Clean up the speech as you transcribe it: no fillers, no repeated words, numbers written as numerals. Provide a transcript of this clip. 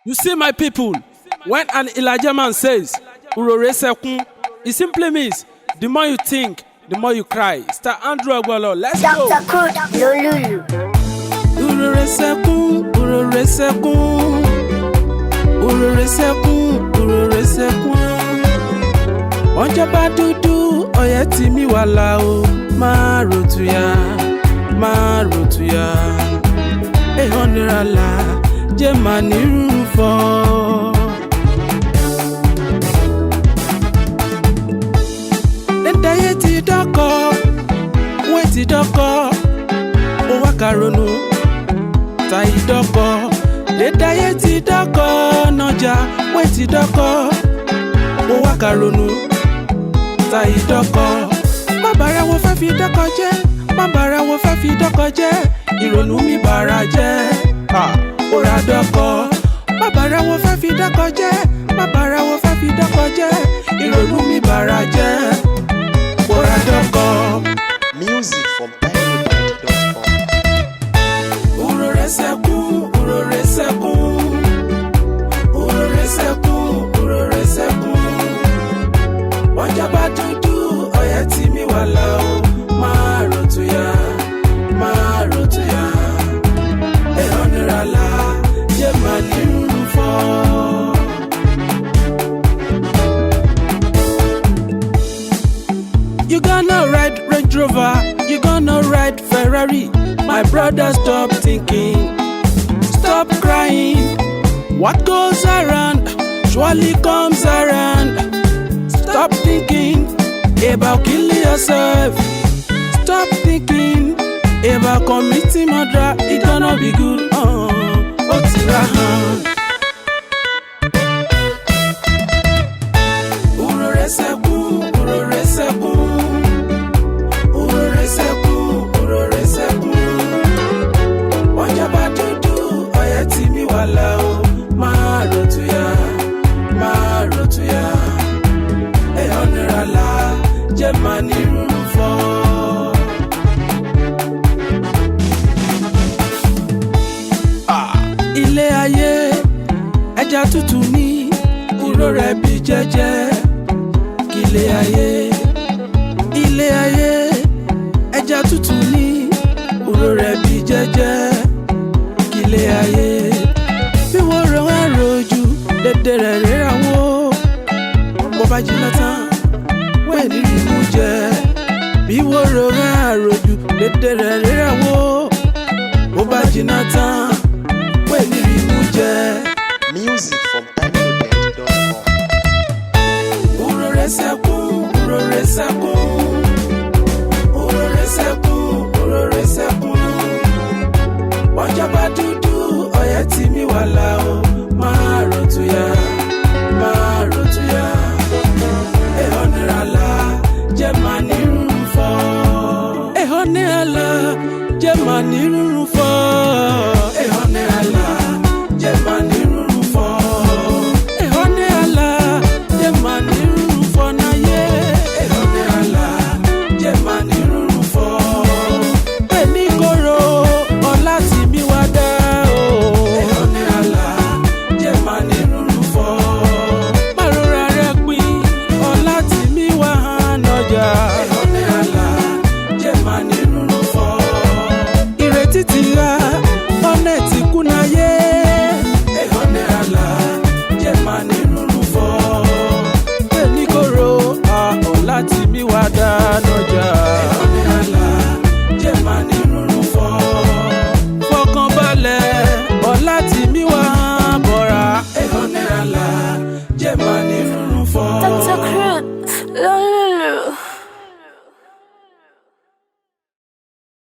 You see, my people, when an Ilaje man says, "Urore sekun," it simply means the more you think, the more you cry. Star Andrew Ogbolo, let's go. Dr. Crude Lolulu. Urore sekun, urore sekun, urore sekun, urore sekun. Onja ba dudu, oye ti mi wala o. Ma rotuya, ma rotuya. E honorala, je mani rufo. Daye ti doko, we ti doko, o wa karonu, ta idoko. Le daye ti doko, noja, we ti doko, o wa karonu, ta idoko. Mabara wo fe fi doko je, mabara wo fe fi doko je, ìrònú mi bara je, ora doko. Mabara wo fe fi doko je, mabara wo fe fi doko je, ìrònú mi bara je. Music from PinewoodNet.com. Urore sekun, urore sekun, urore sekun, urore sekun. Onja ba dudu, oye ti mi wala o. Ma rotuya, ma rotuya. E honorala, je mani rufo. You gonna ride Range Rover, you gonna ride Ferrari. My brother, stop thinking, stop crying. What goes around surely comes around. Stop thinking about killing yourself. Stop thinking about committing murder. It gonna be good. Urore sekun, urore sekun. Urore sekun, urore sekun. Onja ba dudu, oye ti mi wala o. Ma rotuya, ma rotuya. E honorala, je mani rufo. Ilé ayé, ẹja tútù ní, urore bí jẹ́jẹ́. Ilé ayé, ilé ayé. Ẹja tútù ní, urore bí jẹ́jẹ́. Ilé ayé, bí wọ́n rọ wá rojú, dédé rẹ̀ ríra wó. Bó bá jiná tán, wẹ́ẹ̀ ní rímú jẹ. Bí wọ́n rọ wá rojú, dédé rẹ̀ ríra wó. Bó bá jiná tán, wẹ́ẹ̀ ní rímú jẹ. Music from PinewoodNet.com. Urore sekun, urore sekun. Urore sekun, urore sekun. Onja ba dudu, oye ti mi wala o. Ma rotuya, ma rotuya. E honorala, je mani rufo. E honorala, je mani rufo. E honorala, je mani rufo. E honorala, je mani rufo na ye. E honorala, je mani rufo. Eni koro, ola ti mi wada o. E honorala, je mani rufo. Marora re pin, ola ti mi wa hanoja. E honorala, je mani rufo. Ìrètí ti ra, ọ̀nà ti kùnà yé. E honorala, je mani rufo. Eni koro, ola ti mi wada noja. E honorala, je mani rufo. Fọkànbalẹ̀, ọlá tí mi wá bọ̀ra. E honorala, je mani rufo. Dr. Crude